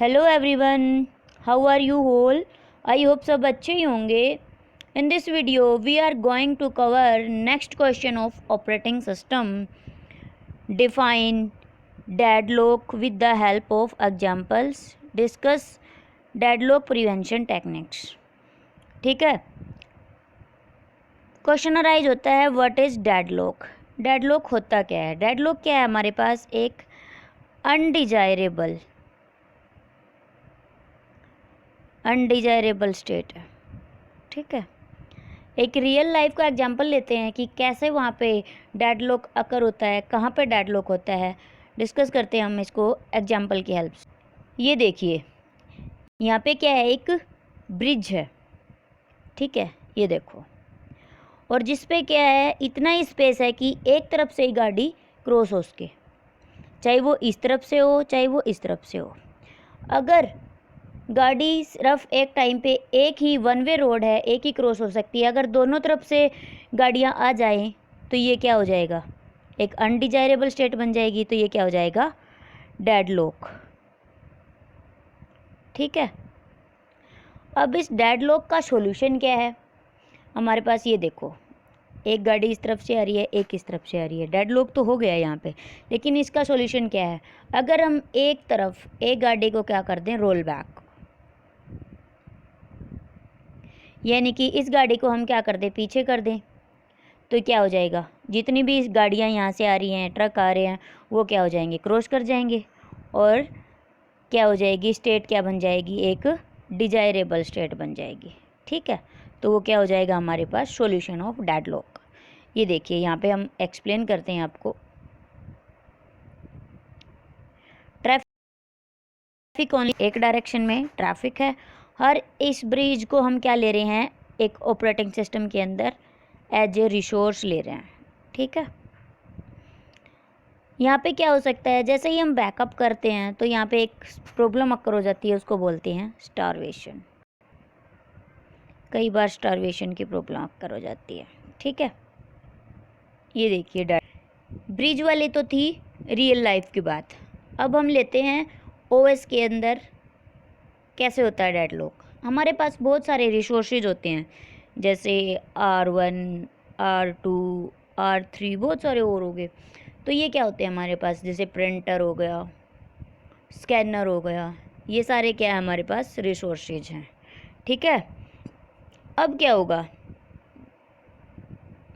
Hello everyone, how are you all. I hope सब अच्छे ही होंगे। In this video we are going to cover next question of operating system. Define deadlock with the help of examples. Discuss deadlock prevention techniques. ठीक है, question arise होता है what is deadlock. Deadlock होता क्या है? डेडलॉक क्या है? हमारे पास एक अनडिजायरेबल स्टेट है। ठीक है, एक रियल लाइफ का एग्जांपल लेते हैं कि कैसे वहाँ पे डेडलॉक अकर होता है, कहाँ पे डेडलॉक होता है। डिस्कस करते हैं हम इसको एग्जांपल की हेल्प से। ये देखिए, यहाँ पे क्या है, एक ब्रिज है। ठीक है, ये देखो, और जिस पे क्या है, इतना ही स्पेस है कि एक तरफ से ही गाड़ी क्रॉस हो सके, चाहे वो इस तरफ से हो चाहे वो इस तरफ से हो। अगर गाड़ी सिर्फ एक टाइम पे एक ही वन वे रोड है, एक ही क्रॉस हो सकती है, अगर दोनों तरफ से गाड़ियां आ जाएं तो ये क्या हो जाएगा? एक अनडिजायरेबल स्टेट बन जाएगी। तो ये क्या हो जाएगा? डेडलॉक। ठीक है, अब इस डेडलॉक का सॉल्यूशन क्या है? हमारे पास ये देखो, एक गाड़ी इस तरफ से आ रही है, एक इस तरफ से आ रही है, डेडलॉक तो हो गया यहाँ पे। लेकिन इसका सॉल्यूशन क्या है? अगर हम एक तरफ एक गाड़ी को क्या कर दें, रोल बैक, यानी कि इस गाड़ी को हम क्या कर दें, पीछे कर दें, तो क्या हो जाएगा? जितनी भी गाड़ियाँ यहाँ से आ रही हैं, ट्रक आ रहे हैं, वो क्या हो जाएंगे? क्रॉस कर जाएंगे। और क्या हो जाएगी? स्टेट क्या बन जाएगी? एक डिजायरेबल स्टेट बन जाएगी। ठीक है, तो वो क्या हो जाएगा हमारे पास? Solution of deadlock. ये देखिए, यहाँ पे हम एक्सप्लेन करते हैं आपको। ट्रैफिक ओनली, एक डायरेक्शन में ट्रैफिक है। हर इस ब्रिज को हम क्या ले रहे हैं, एक ऑपरेटिंग सिस्टम के अंदर एज ए रिसोर्स ले रहे हैं। ठीक है, यहाँ पे क्या हो सकता है, जैसे ही हम बैकअप करते हैं तो यहाँ पे एक प्रॉब्लम अक्कर हो जाती है, उसको बोलते हैं स्टारवेशन। कई बार स्टारवेशन की प्रॉब्लम अक्कर हो जाती है। ठीक है, ये देखिए, ब्रिज वाली तो थी रियल लाइफ की बात। अब हम लेते हैं ओएस के अंदर कैसे होता है डेडलॉक। हमारे पास बहुत सारे रिसोर्सेज होते हैं, जैसे R1, R2, R3, बहुत सारे और हो गए। तो ये क्या होते हैं हमारे पास? जैसे प्रिंटर हो गया, स्कैनर हो गया, ये सारे क्या है हमारे पास? रिसोर्सेज हैं। ठीक है, अब क्या होगा?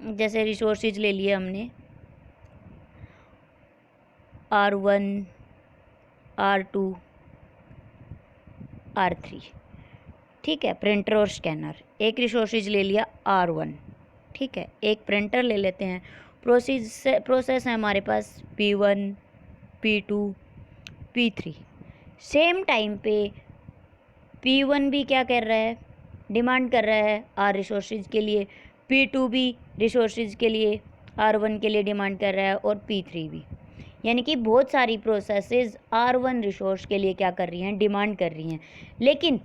जैसे रिसोर्सेज ले लिए हमने, R1, R2, R3। ठीक है, प्रिंटर और स्कैनर। एक रिसोर्सेज ले लिया R1। ठीक है, एक प्रिंटर ले लेते हैं। प्रोसेस है हमारे पास P1, P2, P3। Same time पे P1 भी क्या कर रहा है, डिमांड कर रहा है R रिसोर्सेज के लिए। P2 भी रिसोर्सेज के लिए R1 के लिए डिमांड कर रहा है, और P3 भी। यानी कि बहुत सारी प्रोसेसेस R1 रिसोर्स के लिए क्या कर रही हैं, डिमांड कर रही हैं। लेकिन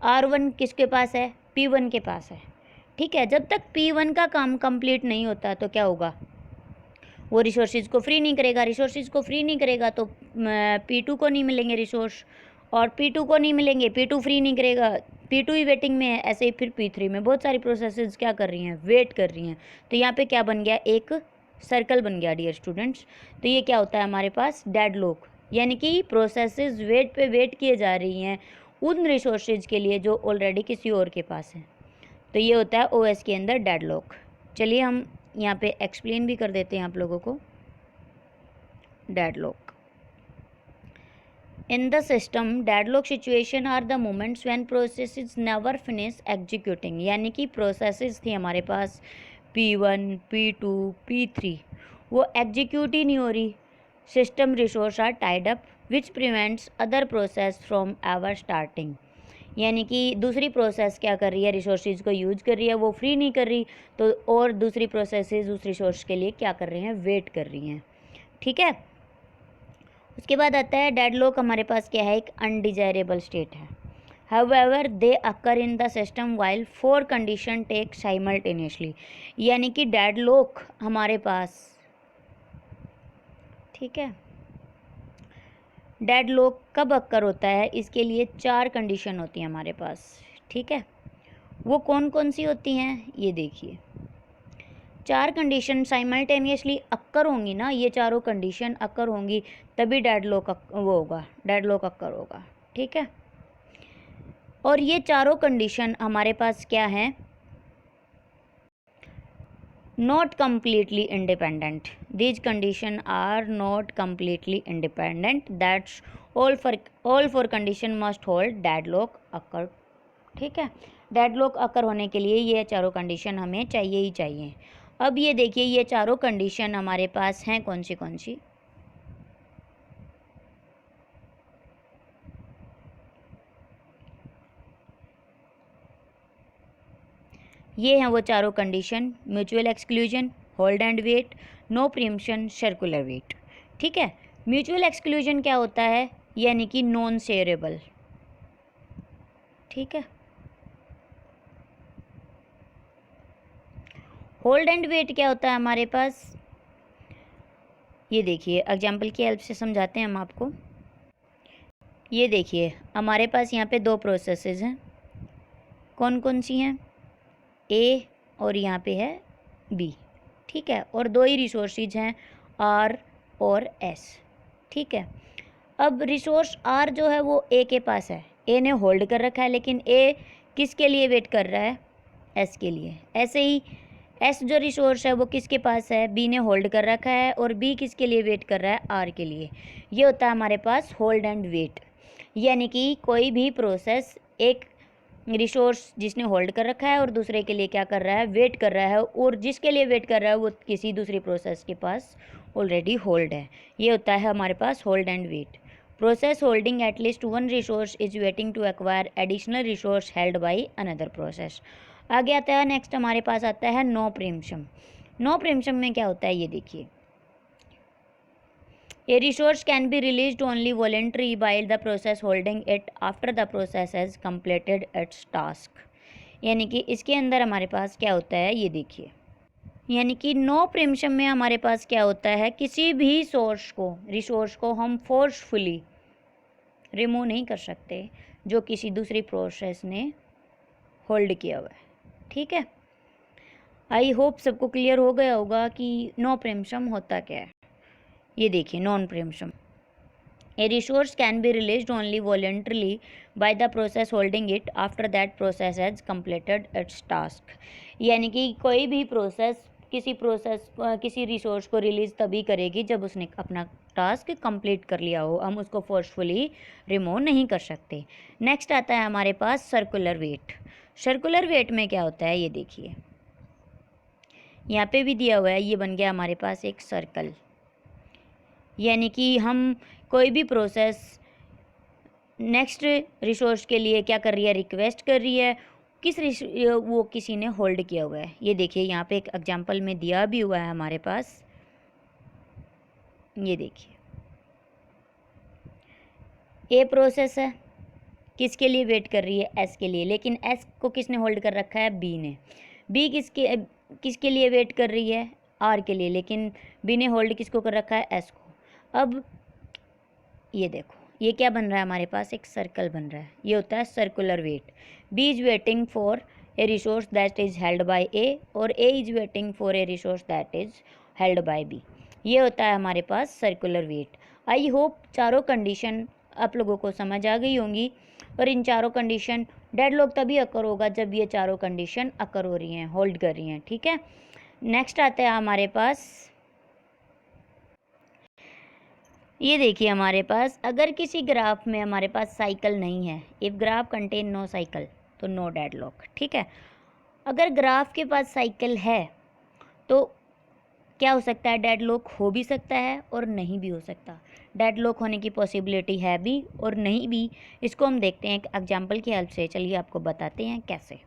R1 किसके पास है? P1 के पास है। ठीक है, जब तक P1 का काम कंप्लीट नहीं होता तो क्या होगा? वो रिसोर्सेज को फ्री नहीं करेगा। रिसोर्सेज को फ्री नहीं करेगा तो P2 को नहीं मिलेंगे रिसोर्स, और P2 को नहीं मिलेंगे, P2 फ्री नहीं करेगा, P2 ही वेटिंग में है। ऐसे ही फिर P3 में बहुत सारी प्रोसेसेस क्या कर रही हैं, वेट कर रही हैं। तो यहाँ पे क्या बन गया? एक सर्कल बन गया डियर स्टूडेंट्स। तो ये क्या होता है हमारे पास? डेडलॉक। यानी कि प्रोसेसेस वेट पे वेट किए जा रही हैं उन रिसोर्सेज के लिए जो ऑलरेडी किसी और के पास है। तो ये होता है ओएस के अंदर डेडलॉक। चलिए हम यहाँ पे एक्सप्लेन भी कर देते हैं आप लोगों को। Deadlock in the system, deadlock situation are the moments when processes never finish executing. यानी कि प्रोसेसेस थी हमारे पास P1, P2, P3, वो एग्जीक्यूट ही नहीं हो रही। System resource are tied up which prevents other process from ever starting. यानी कि दूसरी प्रोसेस क्या कर रही है, रिसोर्सेज को यूज कर रही है, वो फ्री नहीं कर रही। तो और दूसरी प्रोसेसेस उस रिसोर्स के लिए क्या कर रही हैं, वेट कर रही हैं। ठीक है, उसके बाद आता है डेडलॉक। हमारे पास क्या है? एक अनडिजायरेबल स्टेट है। However, they occur in the system while four condition take simultaneously। यानी कि डेडलॉक हमारे पास, ठीक है, डेडलॉक कब अक्कर होता है, इसके लिए 4 कंडीशन होती हैं हमारे पास, ठीक है। वो कौन कौन सी होती हैं ये देखिए। 4 कंडीशन साइमल्टेनियसली अक्कर होंगी ना, ये चारों कंडीशन अक्कर होंगी तभी डेडलॉक वो होगा, डेडलॉक अक्कर होगा, ठीक है। और ये चारों कंडीशन हमारे पास क्या हैं, not completely independent. These conditions are not completely independent. That's all four condition must hold deadlock occur, ठीक है। डेडलॉक अकर होने के लिए ये चारों कंडीशन हमें चाहिए ही चाहिए। अब ये देखिए ये चारों कंडीशन हमारे पास हैं कौन सी, ये हैं वो चारों condition, mutual exclusion, hold and wait, no preemption, circular wait, ठीक है। म्यूचुअल एक्सक्लूजन क्या होता है, यानी कि नॉन शेयरेबल, ठीक है। होल्ड एंड वेट क्या होता है हमारे पास, ये देखिए एग्जाम्पल की हेल्प से समझाते हैं हम आपको। ये देखिए हमारे पास यहाँ पे 2 प्रोसेसेस हैं, कौन कौन सी हैं, ए और यहाँ पे है बी, ठीक है। और 2 ही रिसोर्सेज हैं, आर और एस, ठीक है। अब रिसोर्स आर जो है वो ए के पास है, ए ने होल्ड कर रखा है, लेकिन ए किसके लिए वेट कर रहा है, एस के लिए। ऐसे ही एस जो रिसोर्स है वो किसके पास है, बी ने होल्ड कर रखा है, और बी किसके लिए वेट कर रहा है, आर के लिए। ये होता है हमारे पास होल्ड एंड वेट, यानी कि कोई भी प्रोसेस एक रिसोर्स जिसने होल्ड कर रखा है और दूसरे के लिए क्या कर रहा है, वेट कर रहा है, और जिसके लिए वेट कर रहा है वो किसी दूसरी प्रोसेस के पास ऑलरेडी होल्ड है। ये होता है हमारे पास hold and wait. Process holding at least one resource is waiting to acquire additional resource held by another process. आगे आता है नेक्स्ट हमारे पास आता है नो प्रीम्पशन। नो प्रीम्पशन में क्या होता है ये देखिए, A resource can be released only voluntarily by the process holding it after the process has completed its task। यानी कि इसके अंदर हमारे पास क्या होता है ये देखिए, यानी कि नो प्रीम्पशन में हमारे पास क्या होता है, किसी भी रिसोर्स को हम फोर्सफुली रिमूव नहीं कर सकते जो किसी दूसरी प्रोसेस ने होल्ड किया हुआ है, ठीक है। आई होप सबको क्लियर हो गया होगा कि नो प्रीम्पशन होता क्या है। ये देखिए non प्रीम्पशन, A resource can be released only voluntarily by the process holding it after that process has completed it's task. यानी कि कोई भी प्रोसेस किसी रिसोर्स को रिलीज तभी करेगी जब उसने अपना टास्क कंप्लीट कर लिया हो, हम उसको फोर्सफुली रिमूव नहीं कर सकते। नेक्स्ट आता है हमारे पास सर्कुलर वेट। सर्कुलर वेट में क्या होता है ये देखिए, यहाँ पे भी दिया हुआ है, ये बन गया हमारे पास एक सर्कल। यानी कि हम कोई भी प्रोसेस नेक्स्ट रिसोर्स के लिए क्या कर रही है, रिक्वेस्ट कर रही है, वो किसी ने होल्ड किया हुआ है। ये देखिए यहाँ पे एक एग्जांपल में दिया भी हुआ है हमारे पास, ये देखिए ए प्रोसेस है, किसके लिए वेट कर रही है, एस के लिए, लेकिन एस को किसने होल्ड कर रखा है, बी ने। बी किसके लिए वेट कर रही है, आर के लिए, लेकिन बी ने होल्ड किसको कर रखा है, एस को। अब ये देखो ये क्या बन रहा है हमारे पास, एक सर्कल बन रहा है, ये होता है circular wait. B is waiting for a resource that is held by A, और A is waiting for a resource that is held by B. ये होता है हमारे पास सर्कुलर वेट। आई होप चारों कंडीशन आप लोगों को समझ आ गई होंगी, और इन चारों कंडीशन डेडलॉक तभी अकर होगा जब ये चारों कंडीशन अकर हो रही हैं, होल्ड कर रही हैं, ठीक है। नेक्स्ट आता है हमारे पास, ये देखिए हमारे पास अगर किसी ग्राफ में हमारे पास साइकिल नहीं है, if graph contain no cycle तो नो डेडलॉक, ठीक है। अगर ग्राफ के पास साइकिल है तो क्या हो सकता है, डेडलॉक हो भी सकता है और नहीं भी हो सकता। डेडलॉक होने की पॉसिबिलिटी है भी और नहीं भी, इसको हम देखते हैं एक एग्जाम्पल की हेल्प से। चलिए आपको बताते हैं कैसे।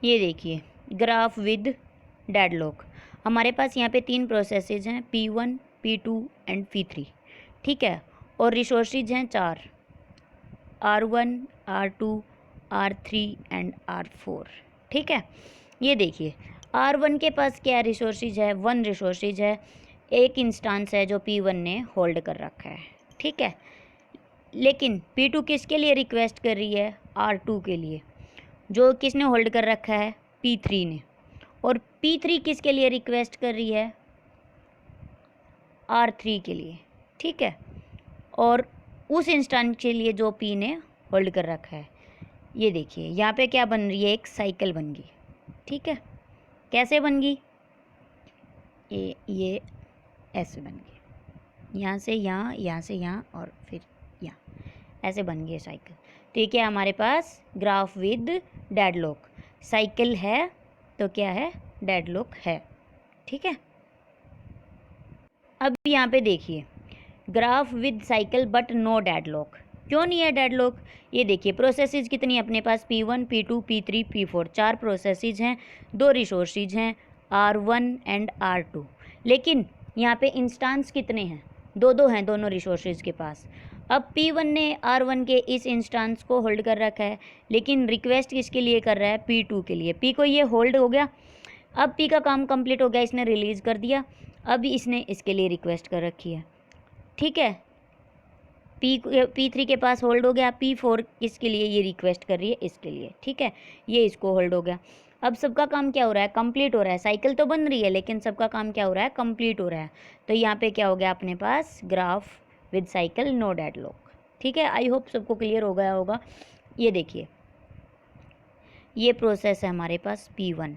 ये देखिए ग्राफ विद डेडलॉक, हमारे पास यहाँ पे 3 प्रोसेसेस हैं, P1, P2 एंड P3, ठीक है। और रिसोर्सेज हैं 4, R1, R2, R3 and R4, ठीक है। ये देखिए R1 के पास क्या रिसोर्सेज है, 1 रिसोर्सेज है, एक इंस्टांस है जो P1 ने होल्ड कर रखा है, ठीक है। लेकिन P2 किसके लिए रिक्वेस्ट कर रही है? R2 के लिए, जो किसने होल्ड कर रखा है? P3 ने। और P3 किसके लिए रिक्वेस्ट कर रही है? R3 के लिए, ठीक है। और उस इंस्टेंट के लिए जो P ने होल्ड कर रखा है। ये देखिए यहाँ पे क्या बन रही है? एक साइकिल बन गई, ठीक है। कैसे बन गई? ये ऐसे बन गई, यहाँ से यहाँ, यहाँ से यहाँ और फिर यहाँ, ऐसे बन गई साइकिल। तो ये क्या हमारे पास? Graph with deadlock. साइकिल है तो क्या है? डेडलॉक है, ठीक है। अब यहाँ पे देखिए, graph with cycle but no deadlock. क्यों नहीं है डेडलॉक? ये देखिए प्रोसेसेस कितनी है अपने पास? P1, P2, P3, P4, 4 processes हैं, 2 रिसोर्सेज हैं, R1 एंड R2। लेकिन यहाँ पे इंस्टांस कितने हैं? 2 हैं दोनों रिसोर्सेज के पास। अब P1 ने R1 के इस इंस्टांस को होल्ड कर रखा है, लेकिन रिक्वेस्ट किसके लिए कर रहा है? P2 के लिए। P को ये होल्ड हो गया, अब P का काम कंप्लीट हो गया, इसने रिलीज़ कर दिया। अब इसने इसके लिए रिक्वेस्ट कर रखी है, ठीक है। P3 के पास होल्ड हो गया, P4 इसके लिए ये रिक्वेस्ट कर रही है, इसके लिए, ठीक है। ये इसको होल्ड हो गया। अब सबका काम क्या हो रहा है? कंप्लीट हो रहा है। साइकिल तो बन रही है लेकिन सबका काम क्या हो रहा है? कंप्लीट हो रहा है। तो यहाँ पे क्या हो गया अपने पास? Graph with cycle no deadlock, ठीक है। आई होप सबको क्लियर हो गया होगा। ये देखिए, ये प्रोसेस है हमारे पास P1,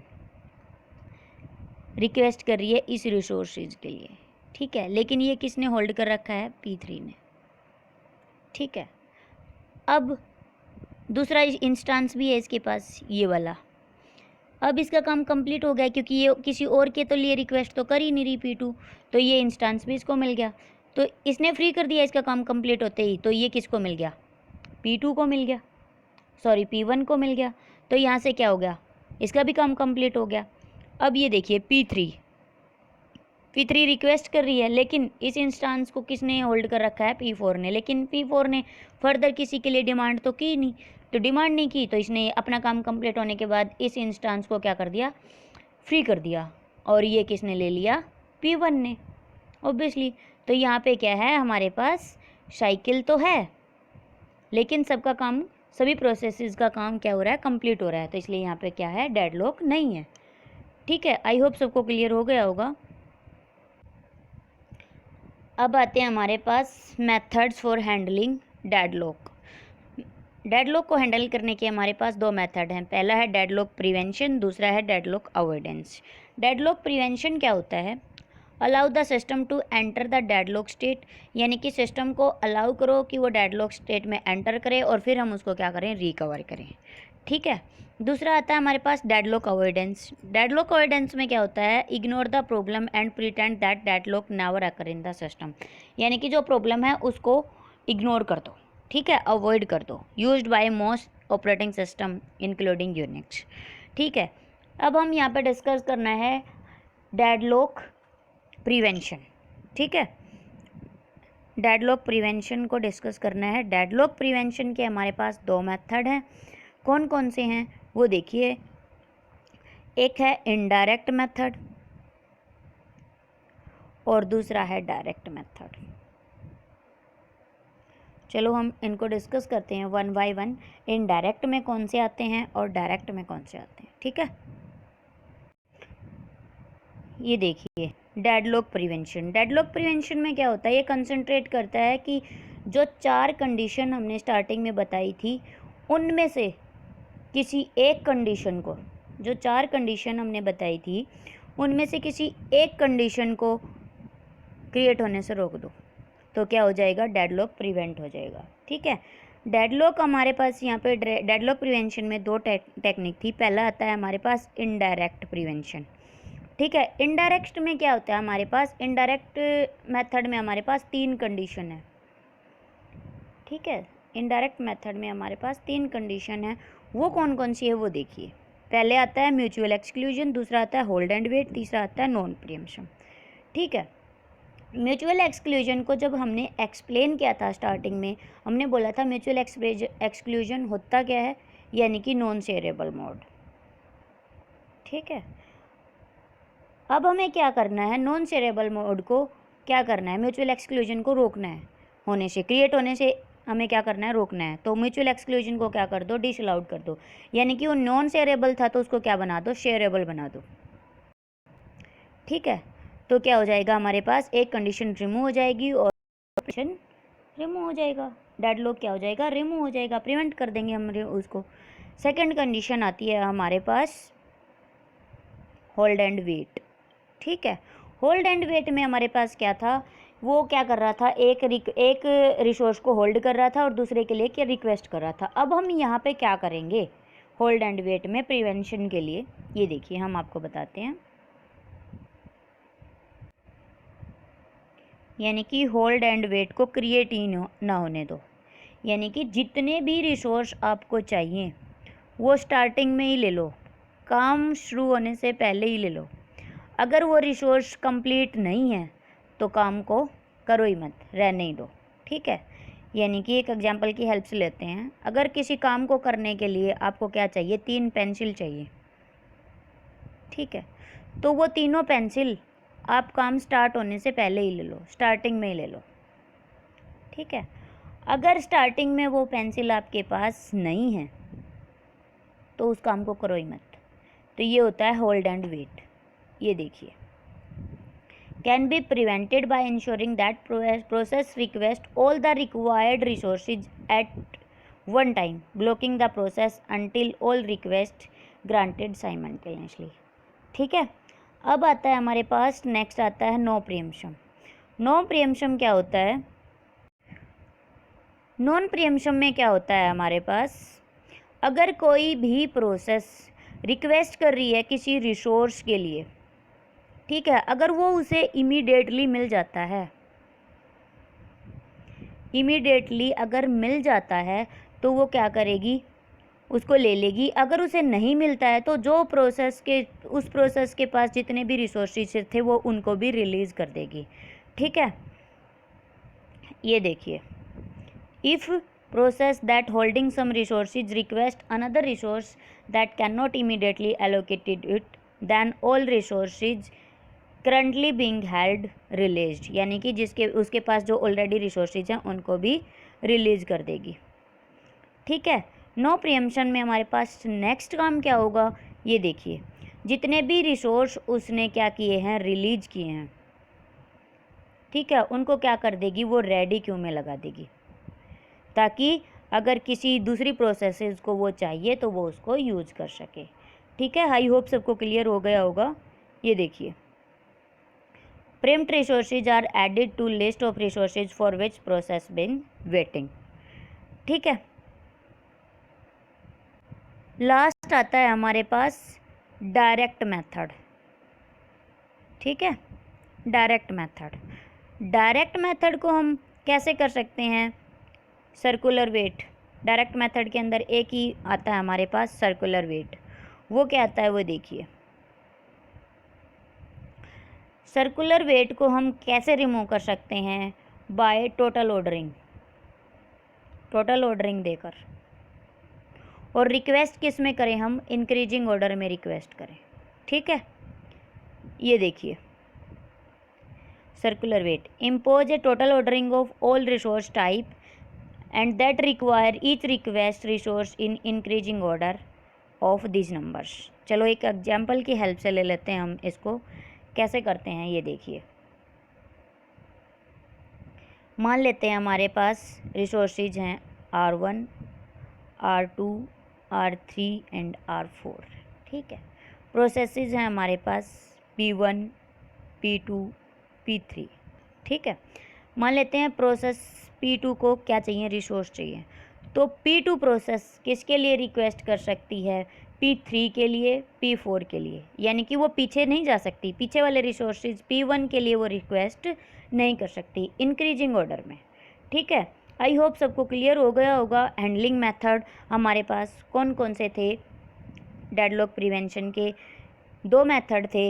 रिक्वेस्ट कर रही है इस रिसोर्सेज के लिए, ठीक है। लेकिन ये किसने होल्ड कर रखा है? P3 ने, ठीक है। अब दूसरा इंस्टांस भी है इसके पास, ये वाला। अब इसका काम कंप्लीट हो गया क्योंकि ये किसी और के तो लिए रिक्वेस्ट तो कर ही नहीं रही P2, तो ये इंस्टांस भी इसको मिल गया। तो इसने फ्री कर दिया इसका काम कंप्लीट होते ही, तो ये किसको मिल गया? P2 को मिल गया, सॉरी P1 को मिल गया। तो यहाँ से क्या हो गया? इसका भी काम कंप्लीट हो गया। अब ये देखिए P3 रिक्वेस्ट कर रही है, लेकिन इस इंस्टांस को किसने होल्ड कर रखा है? P4 ने। लेकिन P4 ने फर्दर किसी के लिए डिमांड तो की नहीं, तो डिमांड नहीं की तो इसने अपना काम कंप्लीट होने के बाद इस इंस्टांस को क्या कर दिया? फ्री कर दिया। और ये किसने ले लिया? P1 ने, ऑब्वियसली। तो यहाँ पे क्या है हमारे पास? साइकिल तो है लेकिन सबका काम, सभी प्रोसेसेस का काम क्या हो रहा है? कंप्लीट हो रहा है। तो इसलिए यहाँ पे क्या है? डेडलॉक नहीं है, ठीक है। आई होप सबको क्लियर हो गया होगा। अब आते हैं हमारे पास methods for handling deadlock. Deadlock को हैंडल करने के हमारे पास 2 मेथड हैं। पहला है डेडलॉक प्रिवेंशन, दूसरा है डेडलॉक अवॉइडेंस। डेडलॉक प्रिवेंशन क्या होता है? Allow the system to enter the deadlock state, यानी कि सिस्टम को अलाउ करो कि वो डेडलॉक स्टेट में एंटर करे और फिर हम उसको क्या करें? रिकवर करें, ठीक है। दूसरा आता है हमारे पास डेडलॉक अवॉइडेंस। डेडलॉक अवॉइडेंस में क्या होता है? Ignore the problem and pretend that deadlock never occur in the system, यानी कि जो प्रॉब्लम है उसको इग्नोर कर दो, ठीक है, अवॉइड कर दो। Used by most operating system including Unix, ठीक है। अब हम यहाँ पे डिस्कस करना है डेडलॉक प्रिवेंशन, ठीक है। डेडलॉक प्रिवेंशन को डिस्कस करना है। डेडलॉक प्रिवेंशन के हमारे पास 2 मेथड हैं। कौन कौन से हैं वो देखिए। एक है इनडायरेक्ट मेथड और दूसरा है डायरेक्ट मेथड। चलो हम इनको डिस्कस करते हैं वन बाय वन। इनडायरेक्ट में कौन से आते हैं और डायरेक्ट में कौन से आते हैं, ठीक है। ये देखिए डेडलॉक प्रिवेंशन। डेडलॉक प्रिवेंशन में क्या होता है? ये कंसंट्रेट करता है कि जो 4 कंडीशन हमने स्टार्टिंग में बताई थी उनमें से किसी एक कंडीशन को, जो 4 कंडीशन हमने बताई थी उनमें से किसी एक कंडीशन को क्रिएट होने से रोक दो, तो क्या हो जाएगा? डेडलॉक प्रिवेंट हो जाएगा, ठीक है। डेडलॉक हमारे पास यहाँ पे डेडलॉक प्रिवेंशन में 2 टेक्निक थी। पहला आता है हमारे पास इनडायरेक्ट प्रिवेंशन, ठीक है। इनडायरेक्ट में क्या होता है हमारे पास? इनडायरेक्ट मेथड में हमारे पास 3 कंडीशन है, ठीक है। इनडायरेक्ट मेथड में हमारे पास 3 कंडीशन है। वो कौन कौन सी है वो देखिए। पहले आता है म्यूचुअल एक्सक्लूजन, दूसरा आता है होल्ड एंड वेट, तीसरा आता है नॉन प्रीएम्पशन, ठीक है। म्यूचुअल एक्सक्लूजन को जब हमने एक्सप्लेन किया था स्टार्टिंग में, हमने बोला था म्यूचुअल एक्सक्लूजन होता क्या है, यानी कि नॉन शेयरेबल मोड, ठीक है। अब हमें क्या करना है, नॉन शेयरेबल मोड को क्या करना है, म्यूचुअल एक्सक्लूजन को रोकना है, होने से, क्रिएट होने से हमें क्या करना है, रोकना है। तो म्यूचुअल एक्सक्लूजन को क्या कर दो, डिसअलाउड कर दो, यानी कि वो नॉन शेयरेबल था तो उसको क्या बना दो, शेयरेबल बना दो। ठीक है, तो क्या हो जाएगा, हमारे पास एक कंडीशन रिमूव हो जाएगी और ऑपरेशन रिमूव हो जाएगा, डेडलॉक क्या हो जाएगा, रिमूव हो जाएगा, प्रिवेंट कर देंगे हम उसको। सेकंड कंडीशन आती है हमारे पास होल्ड एंड वेट। ठीक है, होल्ड एंड वेट में हमारे पास क्या था, वो क्या कर रहा था, एक रिसोर्स को होल्ड कर रहा था और दूसरे के लिए क्या रिक्वेस्ट कर रहा था। अब हम यहाँ पे क्या करेंगे होल्ड एंड वेट में प्रिवेंशन के लिए, ये देखिए हम आपको बताते हैं, यानी कि होल्ड एंड वेट को क्रिएट ही ना होने दो, यानी कि जितने भी रिसोर्स आपको चाहिए वो स्टार्टिंग में ही ले लो, काम शुरू होने से पहले ही ले लो। अगर वो रिसोर्स कंप्लीट नहीं है तो काम को करो ही मत, रहने ही दो। ठीक है, यानी कि एक एग्जांपल की हेल्प से लेते हैं, अगर किसी काम को करने के लिए आपको क्या चाहिए, 3 पेंसिल चाहिए। ठीक है, तो वो तीनों पेंसिल आप काम स्टार्ट होने से पहले ही ले लो, स्टार्टिंग में ही ले लो। ठीक है, अगर स्टार्टिंग में वो पेंसिल आपके पास नहीं है तो उस काम को करो ही मत। तो ये होता है होल्ड एंड वेट। ये देखिए, can be prevented by ensuring that process request all the required resources at one time, blocking the process until all request granted simultaneously. ठीक है, अब आता है हमारे पास, नेक्स्ट आता है नो प्रीएम्पशन। नो प्रीएम्पशन क्या होता है, नॉन प्रीएम्पशन में क्या होता है हमारे पास, अगर कोई भी प्रोसेस रिक्वेस्ट कर रही है किसी रिसोर्स के लिए, ठीक है, अगर वो उसे इमीडिएटली मिल जाता है, इमीडिएटली अगर मिल जाता है तो वो क्या करेगी, उसको ले लेगी। अगर उसे नहीं मिलता है तो जो उस प्रोसेस के पास जितने भी रिसोर्सेज थे वो उनको भी रिलीज़ कर देगी। ठीक है, ये देखिए, if process that holding some resources request another resource that cannot immediately allocate it, then all resources currently being held released, यानी कि जिसके उसके पास जो ऑलरेडी रिसोर्सेज हैं उनको भी रिलीज़ कर देगी। ठीक है, नो प्रीएम्पशन में हमारे पास नेक्स्ट काम क्या होगा, ये देखिए, जितने भी रिसोर्स उसने क्या किए हैं, रिलीज किए हैं, ठीक है, उनको क्या कर देगी, वो रेडी क्यू में लगा देगी, ताकि अगर किसी दूसरी प्रोसेसेस को वो चाहिए तो वो उसको यूज़ कर सके। ठीक है, आई होप सबको क्लियर हो गया होगा। ये देखिए, preempt resources are added to list of resources for which process been waiting. ठीक है, लास्ट आता है हमारे पास डायरेक्ट मेथड। ठीक है, डायरेक्ट मेथड, डायरेक्ट मेथड को हम कैसे कर सकते हैं, सर्कुलर वेट। डायरेक्ट मेथड के अंदर एक ही आता है हमारे पास, सर्कुलर वेट। वो क्या आता है वो देखिए, सर्कुलर वेट को हम कैसे रिमूव कर सकते हैं, by total ordering, total ordering देकर। और रिक्वेस्ट किस में करें हम, इंक्रीजिंग ऑर्डर में रिक्वेस्ट करें। ठीक है, ये देखिए, circular wait, impose a total ordering of all resource type and that require each request resource in increasing order of these numbers। चलो एक एग्जाम्पल की हेल्प से ले लेते हैं हम इसको, कैसे करते हैं ये देखिए। मान लेते हैं हमारे पास रिसोर्सेज हैं R1, R2, R3 and R4। ठीक है, प्रोसेसेस हैं हमारे पास P1, P2, P3। ठीक है, मान लेते हैं प्रोसेस P2 को क्या चाहिए, रिसोर्स चाहिए, तो P2 प्रोसेस किसके लिए रिक्वेस्ट कर सकती है, P3 के लिए, P4 के लिए, यानी कि वो पीछे नहीं जा सकती, पीछे वाले रिसोर्सेज P1 के लिए वो रिक्वेस्ट नहीं कर सकती, इंक्रीजिंग ऑर्डर में। ठीक है, आई होप सबको क्लियर हो गया होगा। हैंडलिंग मेथड हमारे पास कौन कौन से थे, डेडलॉक प्रिवेंशन के 2 मेथड थे,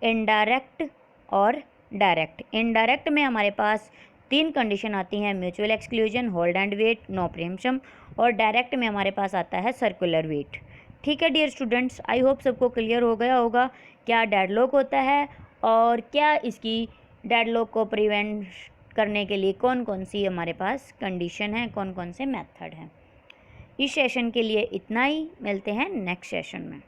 इनडायरेक्ट और डायरेक्ट। इनडायरेक्ट में हमारे पास 3 कंडीशन आती हैं, mutual exclusion, hold and wait, no preemption. और डायरेक्ट में हमारे पास आता है सर्कुलर वेट। ठीक है डियर स्टूडेंट्स, आई होप सबको क्लियर हो गया होगा क्या डेडलॉक होता है और क्या इसकी डेडलॉक को प्रिवेंट करने के लिए कौन कौन सी हमारे पास कंडीशन है, कौन कौन से मेथड हैं। इस सेशन के लिए इतना ही, मिलते हैं नेक्स्ट सेशन में।